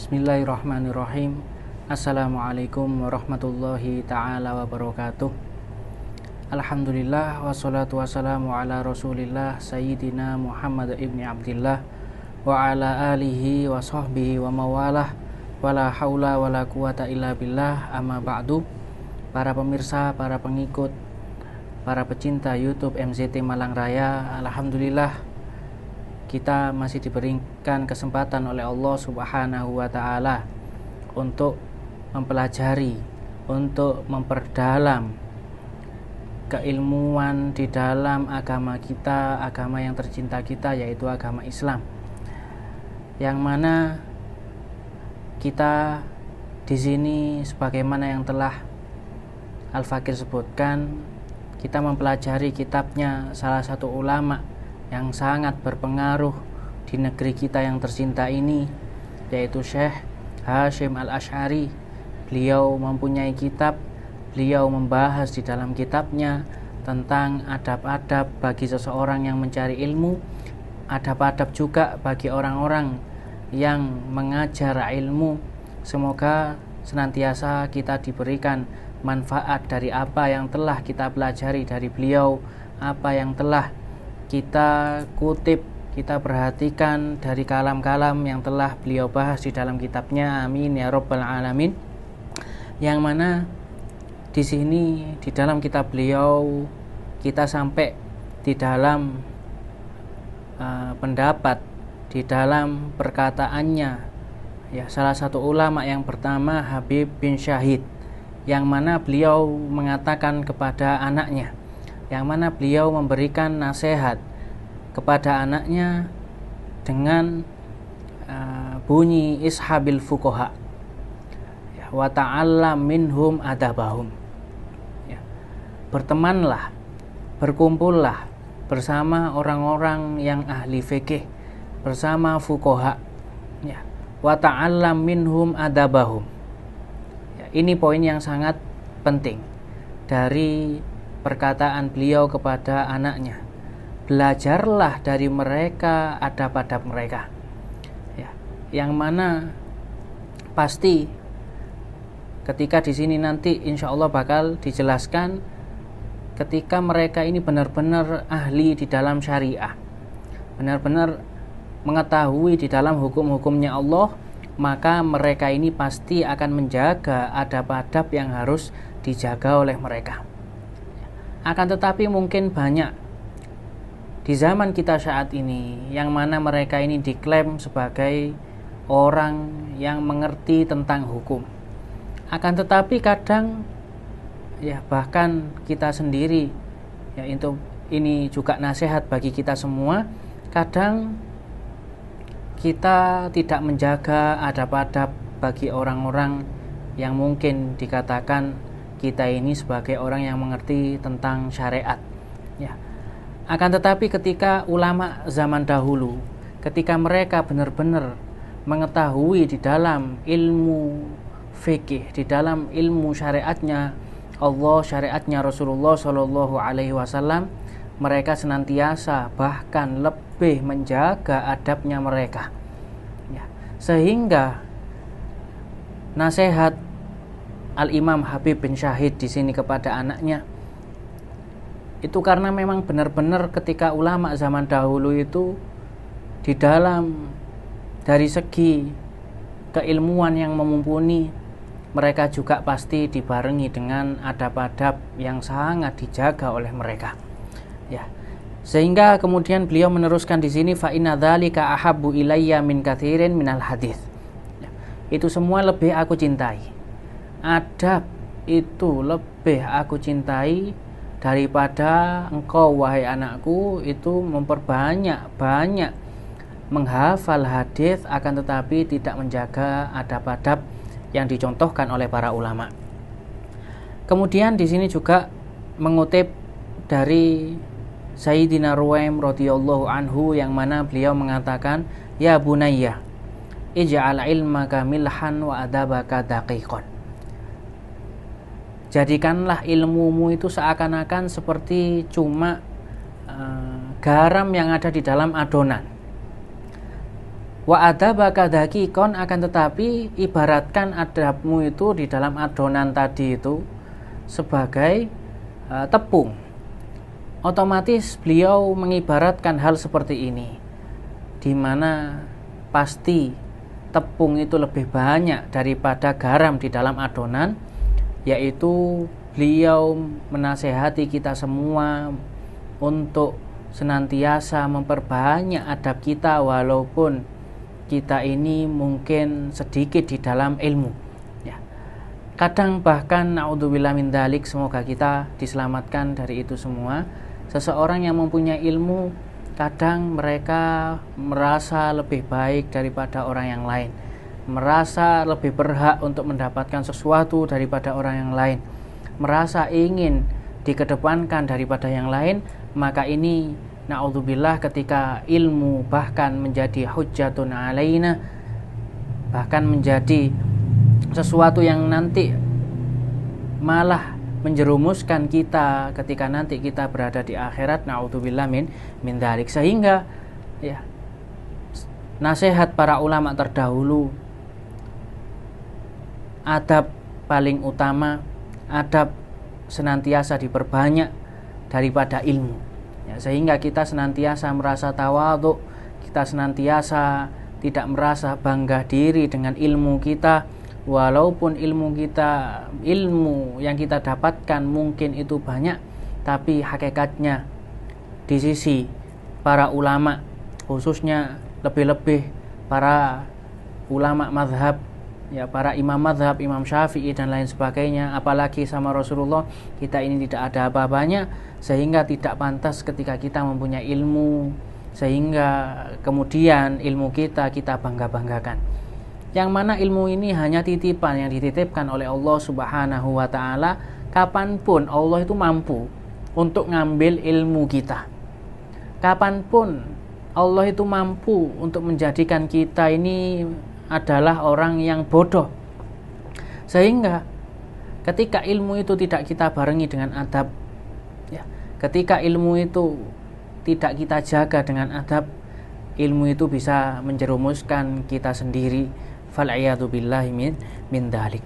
Bismillahirrahmanirrahim. Assalamualaikum warahmatullahi ta'ala wabarakatuh. Alhamdulillah wassalatu wassalamu ala rasulillah Sayyidina Muhammad ibni Abdillah wa ala alihi wa sahbihi wa mawalah wala hawla wala quwata illa billah, amma ba'du. Para pemirsa, para pengikut, para pecinta YouTube MZT Malang Raya, alhamdulillah kita masih diberikan kesempatan oleh Allah Subhanahu wa Ta'ala untuk mempelajari, untuk memperdalam keilmuan di dalam agama kita, agama yang tercinta kita, yaitu agama Islam, yang mana kita di sini sebagaimana yang telah Al-Fakir sebutkan, kita mempelajari kitabnya salah satu ulama yang sangat berpengaruh di negeri kita yang tercinta ini, yaitu Syekh Hasyim Al-Asy'ari. Beliau mempunyai kitab, beliau membahas di dalam kitabnya tentang adab-adab bagi seseorang yang mencari ilmu, adab-adab juga bagi orang-orang yang mengajar ilmu. Semoga senantiasa kita diberikan manfaat dari apa yang telah kita pelajari dari beliau, apa yang telah kita kutip, kita perhatikan dari kalam-kalam yang telah beliau bahas di dalam kitabnya. Amin ya rabbal alamin. Yang mana di sini di dalam kitab beliau kita sampai di dalam pendapat, di dalam perkataannya, ya, salah satu ulama yang pertama, Habib bin Syahid, yang mana beliau mengatakan kepada anaknya, yang mana beliau memberikan nasihat kepada anaknya dengan bunyi ishabil fuqaha, ya, wa ta'allam minhum adabahum, ya, bertemanlah, berkumpullah bersama orang-orang yang ahli fikih, bersama fuqaha, ya, wa ta'allam minhum adabahum, ya, ini poin yang sangat penting dari perkataan beliau kepada anaknya. Belajarlah dari mereka adab-adab mereka, ya, yang mana pasti ketika di sini nanti insya Allah bakal dijelaskan ketika mereka ini benar-benar ahli di dalam syariah, benar-benar mengetahui di dalam hukum-hukumnya Allah, maka mereka ini pasti akan menjaga adab-adab yang harus dijaga oleh mereka. Akan tetapi mungkin banyak di zaman kita saat ini yang mana mereka ini diklaim sebagai orang yang mengerti tentang hukum. Akan tetapi kadang, ya, bahkan kita sendiri, ya, ini juga nasihat bagi kita semua, kadang kita tidak menjaga adab-adab bagi orang-orang yang mungkin dikatakan kita ini sebagai orang yang mengerti tentang syariat, ya. Akan tetapi ketika ulama zaman dahulu, ketika mereka benar-benar mengetahui di dalam ilmu fikih, di dalam ilmu syariatnya Allah, syariatnya Rasulullah Shallallahu Alaihi Wasallam, mereka senantiasa bahkan lebih menjaga adabnya mereka, ya. Sehingga nasihat Al-Imam Habib bin Syahid di sini kepada anaknya itu karena memang benar-benar ketika ulama zaman dahulu itu di dalam dari segi keilmuan yang mumpuni, mereka juga pasti dibarengi dengan adab-adab yang sangat dijaga oleh mereka, ya. Sehingga kemudian beliau meneruskan di sini, fa inna dzalika ahabbu ilayya min katsirin minal hadits, ya. Itu semua lebih aku cintai, adab itu lebih aku cintai daripada engkau wahai anakku itu banyak menghafal hadis akan tetapi tidak menjaga adab-adab yang dicontohkan oleh para ulama. Kemudian di sini juga mengutip dari Sayyidina Ruwaim radhiyallahu anhu, yang mana beliau mengatakan, ya bunayya ij'al ilmaka milhan wa adabaka daqiqan. Jadikanlah ilmumu itu seakan-akan seperti cuma garam yang ada di dalam adonan. Wa adabaka dakikon, akan tetapi ibaratkan adabmu itu di dalam adonan tadi itu sebagai tepung. Otomatis beliau mengibaratkan hal seperti ini, di mana pasti tepung itu lebih banyak daripada garam di dalam adonan, yaitu beliau menasehati kita semua untuk senantiasa memperbanyak adab kita, walaupun kita ini mungkin sedikit di dalam ilmu, ya. Kadang bahkan naudzubillah min dzalik, semoga kita diselamatkan dari itu semua. Seseorang yang mempunyai ilmu, kadang mereka merasa lebih baik daripada orang yang lain, merasa lebih berhak untuk mendapatkan sesuatu daripada orang yang lain, merasa ingin dikedepankan daripada yang lain. Maka ini naudzubillah, ketika ilmu bahkan menjadi hujjatun alaina, bahkan menjadi sesuatu yang nanti malah menjerumuskan kita ketika nanti kita berada di akhirat, naudzubillah min dzalik. Sehingga ya, nasihat para ulama terdahulu, adab paling utama, adab senantiasa diperbanyak daripada ilmu, ya, sehingga kita senantiasa merasa tawadhu, kita senantiasa tidak merasa bangga diri dengan ilmu kita, walaupun ilmu yang kita dapatkan mungkin itu banyak, tapi hakikatnya di sisi para ulama, khususnya lebih-lebih para ulama mazhab, ya, para imam mazhab, Imam Syafi'i dan lain sebagainya, apalagi sama Rasulullah, kita ini tidak ada apa-apanya, sehingga tidak pantas ketika kita mempunyai ilmu, sehingga kemudian ilmu kita bangga-banggakan. Yang mana ilmu ini hanya titipan yang dititipkan oleh Allah Subhanahu wa ta'ala. Kapanpun Allah itu mampu untuk ngambil ilmu kita, kapanpun Allah itu mampu untuk menjadikan kita ini adalah orang yang bodoh. Sehingga ketika ilmu itu tidak kita barengi dengan adab, ya, ketika ilmu itu tidak kita jaga dengan adab, ilmu itu bisa menjerumuskan kita sendiri. Fal'iyadu billahi min dzalik.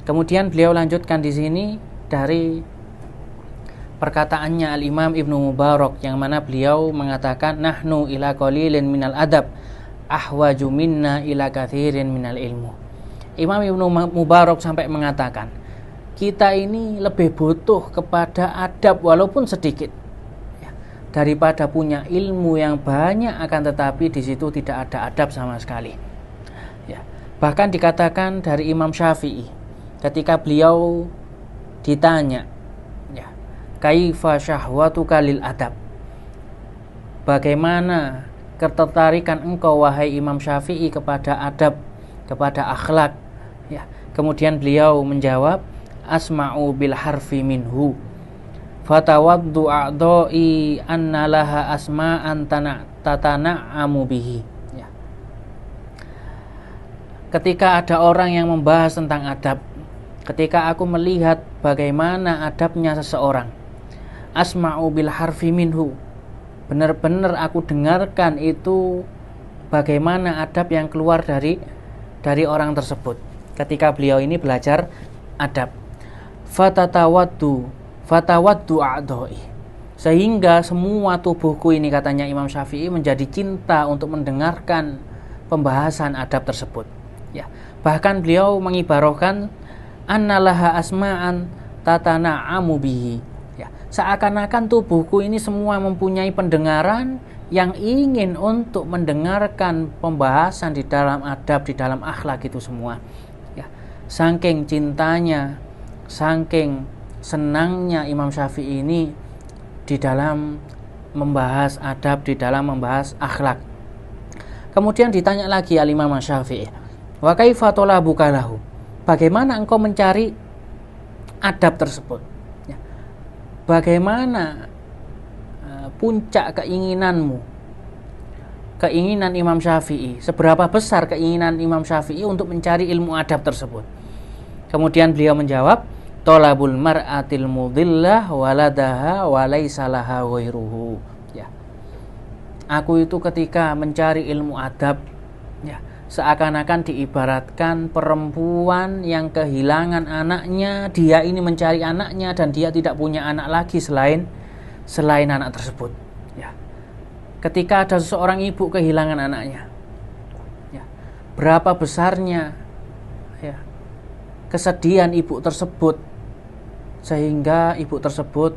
Kemudian beliau lanjutkan di sini dari perkataannya Al-Imam Ibnu Mubarak, yang mana beliau mengatakan, nahnu ila qalilin minal adab ahwaju minna ila katsirin minal ilmu. Imam Ibnu Mubarak sampai mengatakan, kita ini lebih butuh kepada adab walaupun sedikit, ya, daripada punya ilmu yang banyak akan tetapi di situ tidak ada adab sama sekali, ya. Bahkan dikatakan dari Imam Syafi'i ketika beliau ditanya, ya, kaifa syahwatuka lil adab, bagaimana ketertarikan engkau wahai Imam Syafi'i kepada adab, kepada akhlak, ya. Kemudian beliau menjawab, asma'u bil harfi minhu fatawaddu a'dha'i anna laha asma'an tatana'amu bihi, ya. Ketika ada orang yang membahas tentang adab, ketika aku melihat bagaimana adabnya seseorang, asma'u bil harfi minhu, benar-benar aku dengarkan itu bagaimana adab yang keluar dari orang tersebut ketika beliau ini belajar adab. Fatawaddu a'dha'i, sehingga semua tubuhku ini, katanya Imam Syafi'i, menjadi cinta untuk mendengarkan pembahasan adab tersebut, ya. Bahkan beliau mengibarahkan annalaha asma'an tatana'amu bihi, ya. Seakan-akan tubuhku ini semua mempunyai pendengaran yang ingin untuk mendengarkan pembahasan di dalam adab, di dalam akhlak itu semua, ya. Saking cintanya, saking senangnya Imam Syafi'i ini di dalam membahas adab, di dalam membahas akhlak. Kemudian ditanya lagi Al-Imam Syafi'i, wa kaifa talabuka lahu, bagaimana engkau mencari adab tersebut, ya. Bagaimana puncak keinginanmu, keinginan Imam Syafi'i, seberapa besar keinginan Imam Syafi'i untuk mencari ilmu adab tersebut. Kemudian beliau menjawab, tolabul mar'atil mudillah waladaha walaysa laha ghairuhu, ya. Aku itu ketika mencari ilmu adab, Ya, seakan-akan diibaratkan perempuan yang kehilangan anaknya, dia ini mencari anaknya dan dia tidak punya anak lagi selain anak tersebut. Ya. Ketika ada seseorang ibu kehilangan anaknya, ya, berapa besarnya ya kesedihan ibu tersebut, sehingga ibu tersebut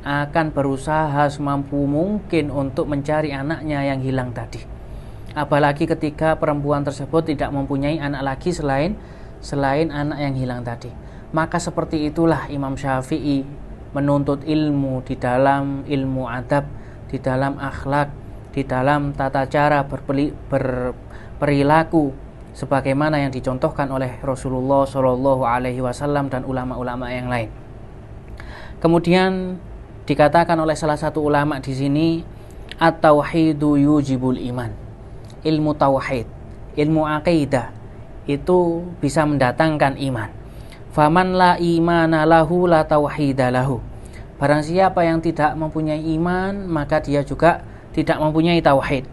akan berusaha semampu mungkin untuk mencari anaknya yang hilang tadi. Apalagi ketika perempuan tersebut tidak mempunyai anak lagi selain anak yang hilang tadi. Maka seperti itulah Imam Syafi'i menuntut ilmu di dalam ilmu adab, di dalam akhlak, di dalam tata cara berperilaku sebagaimana yang dicontohkan oleh Rasulullah Shallallahu Alaihi Wasallam dan ulama-ulama yang lain. Kemudian dikatakan oleh salah satu ulama di sini, at-tauhidu yujibul iman. Ilmu tauhid, ilmu aqidah itu bisa mendatangkan iman. Faman la imana lahu la tauhida lahu. Barang siapa yang tidak mempunyai iman, maka dia juga tidak mempunyai tauhid.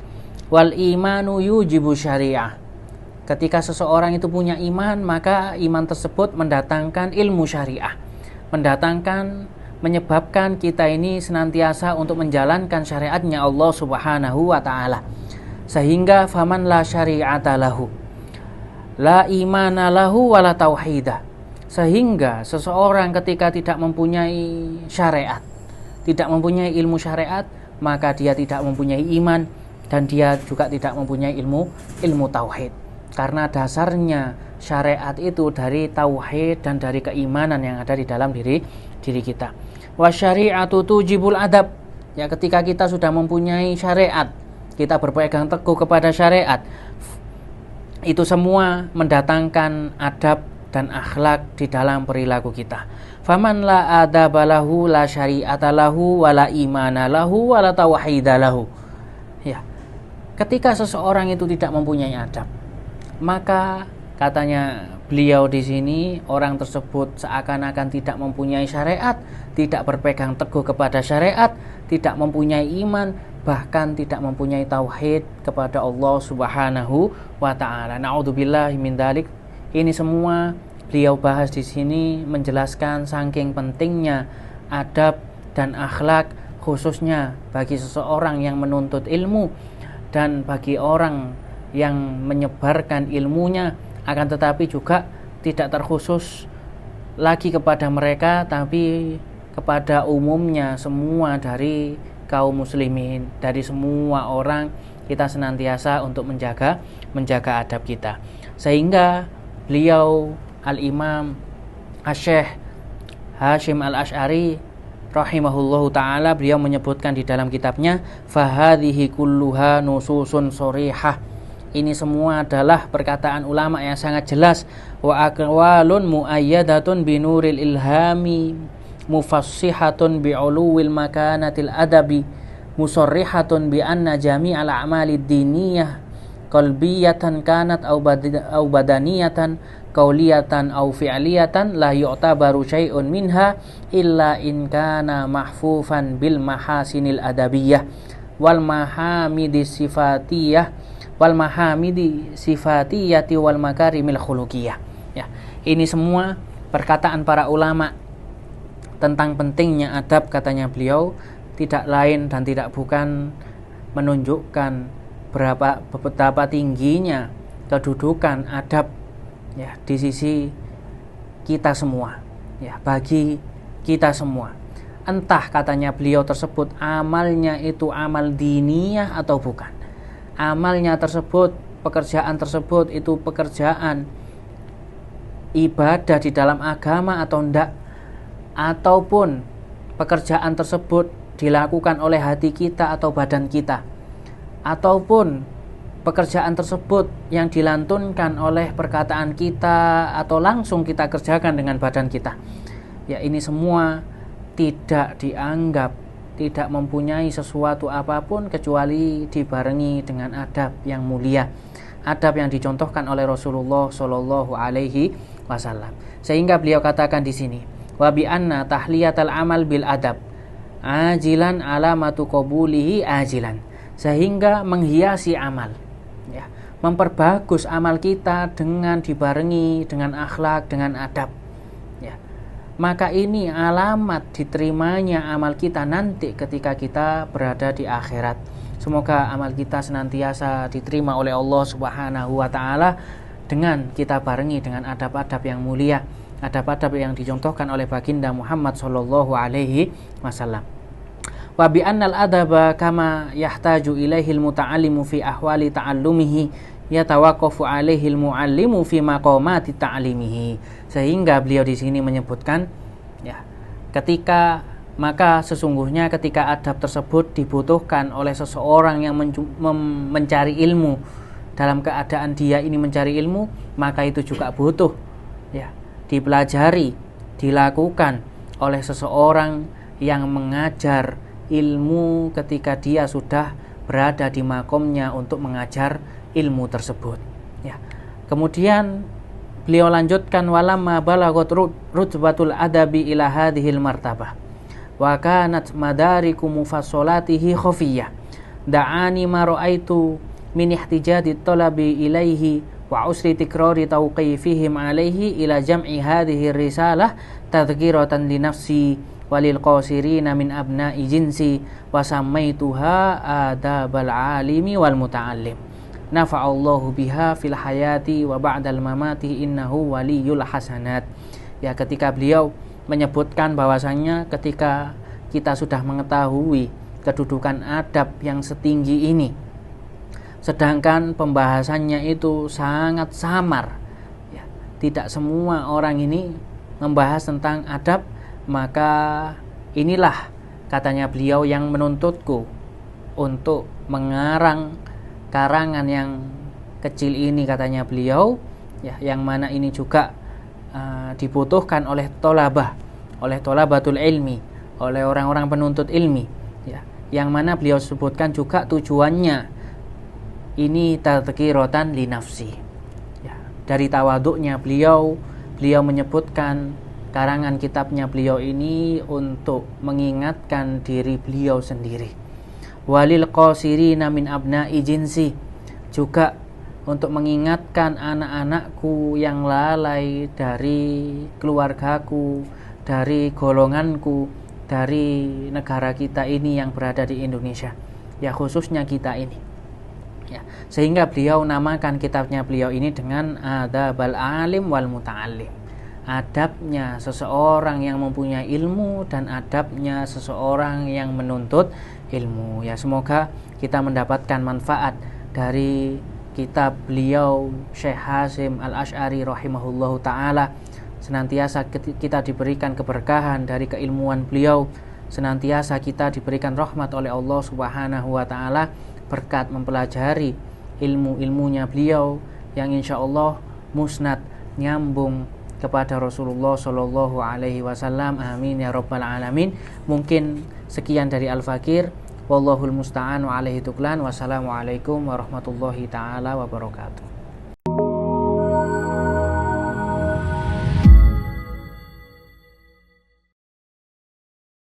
Wal imanu yujibu syariah. Ketika seseorang itu punya iman, maka iman tersebut mendatangkan ilmu syariah, menyebabkan kita ini senantiasa untuk menjalankan syariatnya Allah Subhanahu wa ta'ala. Sehingga faman la syari'ata lahu la imana lahu wala tauhidah. Sehingga seseorang ketika tidak mempunyai syariat, tidak mempunyai ilmu syariat, maka dia tidak mempunyai iman dan dia juga tidak mempunyai ilmu tauhid. Karena dasarnya syariat itu dari tauhid dan dari keimanan yang ada di dalam diri kita. Wa syari'atu tujibul adab. Ya, ketika kita sudah mempunyai syariat, kita berpegang teguh kepada syariat, itu semua mendatangkan adab dan akhlak di dalam perilaku kita. Faman la adaba lahu la syari'ata lahu wala imana lahu wala tauhida lahu. Ya. Ketika seseorang itu tidak mempunyai adab, maka katanya beliau di sini, orang tersebut seakan-akan tidak mempunyai syariat, tidak berpegang teguh kepada syariat, tidak mempunyai iman, bahkan tidak mempunyai tauhid kepada Allah Subhanahu wa ta'ala. Na'udzubillahi min dzalik. Ini semua beliau bahas di sini menjelaskan saking pentingnya adab dan akhlak, khususnya bagi seseorang yang menuntut ilmu dan bagi orang yang menyebarkan ilmunya, akan tetapi juga tidak terkhusus lagi kepada mereka, tapi kepada umumnya semua dari kaum muslimin, dari semua orang, kita senantiasa untuk menjaga adab kita. Sehingga beliau Al-Imam Asy-Syaikh Hasyim Al-Asy'ari rahimahullahu ta'ala, beliau menyebutkan di dalam kitabnya, fahadhihi kulluha nususun sorihah. Ini semua adalah perkataan ulama yang sangat jelas. Wa aqwalun muayyadatun binuril ilhami mufassihatun bi'uluwil makanatil adabi musarrihatun bi anna jami'al a'malid diniyah qalbiyatan kanat au badaniyatan qauliyatan au fi'liyatan la yu'tabaru syai'un minha illa in kana mahfufan bil mahasinil adabiyah wal mahamidi sifatiyah wal mahamidi sifatiyati wal makarimil khuluqiyah. Ya, ini semua perkataan para ulama tentang pentingnya adab, katanya beliau, tidak lain dan tidak bukan menunjukkan betapa tingginya kedudukan adab ya di sisi kita semua, ya, bagi kita semua. Entah katanya beliau tersebut amalnya itu amal diniyah atau bukan. Amalnya tersebut, pekerjaan tersebut itu pekerjaan ibadah di dalam agama atau enggak, ataupun pekerjaan tersebut dilakukan oleh hati kita atau badan kita, ataupun pekerjaan tersebut yang dilantunkan oleh perkataan kita atau langsung kita kerjakan dengan badan kita. Ya, ini semua tidak dianggap, tidak mempunyai sesuatu apapun kecuali dibarengi dengan adab yang mulia, adab yang dicontohkan oleh Rasulullah Shallallahu Alaihi Wasallam. Sehingga beliau katakan di sini, wa bi anna tahliyatal amal bil adab ajilan alamatu qabulihi ajilan. Sehingga menghiasi amal, ya, memperbagus amal kita dengan dibarengi dengan akhlak, dengan adab, ya. Maka ini alamat diterimanya amal kita nanti ketika kita berada di akhirat. Semoga amal kita senantiasa diterima oleh Allah Subhanahu wa taala dengan kita barengi dengan adab-adab yang mulia, adab-adab yang dicontohkan oleh baginda Muhammad sallallahu alaihi wasallam. Wa bi annal adaba kama yahtaju ilaihil muta'allimu fi ahwali ta'allumihi yatawaqqafu alaihil muallimu fi maqamati ta'limihi. Sehingga beliau di sini menyebutkan, ya, maka sesungguhnya ketika adab tersebut dibutuhkan oleh seseorang yang mencari ilmu, dalam keadaan dia ini mencari ilmu, maka itu juga butuh, ya, dipelajari, dilakukan oleh seseorang yang mengajar ilmu ketika dia sudah berada di makomnya untuk mengajar ilmu tersebut, ya. Kemudian beliau lanjutkan, walamma balagot rutbatul adabi ila hadhil martabah wa kanat madariku mufassolatihi khafiyah da'ani ma ra'aitu min ihtijadi talabi ilaihi wa usri tikrari tawqifihim alaihi ila jam'i hadhihi risalah tadhkiratan li nafsi walil qasirina min abna'i jinsi wa sammaituha adabal alimi wal muta'allim nafa'allahu biha fil hayati wa ba'dal mamati innahu waliyul hasanat. Ya, ketika beliau menyebutkan bahwasanya ketika kita sudah mengetahui kedudukan adab yang setinggi ini, sedangkan pembahasannya itu sangat samar, ya, tidak semua orang ini membahas tentang adab, maka inilah katanya beliau yang menuntutku untuk mengarang karangan yang kecil ini, katanya beliau, ya, yang mana ini juga dibutuhkan oleh tolabatul ilmi, oleh orang-orang penuntut ilmi, ya, yang mana beliau sebutkan juga tujuannya ini tadhkiratan li nafsi, ya, dari tawaduknya beliau menyebutkan karangan kitabnya beliau ini untuk mengingatkan diri beliau sendiri. Walil qasirina min abna'i jinsi, juga untuk mengingatkan anak-anakku yang lalai dari keluargaku, dari golonganku, dari negara kita ini yang berada di Indonesia, ya, khususnya kita ini, ya. Sehingga beliau namakan kitabnya beliau ini dengan Adabal Alim wal Muta'allim, adabnya seseorang yang mempunyai ilmu dan adabnya seseorang yang menuntut ilmu, ya. Semoga kita mendapatkan manfaat dari kitab beliau Syekh Hasyim Al-Asy'ari rahimahullahu ta'ala. Senantiasa kita diberikan keberkahan dari keilmuan beliau, senantiasa kita diberikan rahmat oleh Allah Subhanahu wa ta'ala berkat mempelajari ilmu-ilmunya beliau yang insya Allah musnad, nyambung kepada Rasulullah Shallallahu alaihi wasallam. Amin ya rabbal alamin. Mungkin sekian dari Al-Fakir. Wallahul musta'an wa alaihi tuklan. Wassalamualaikum warahmatullahi taala wabarakatuh.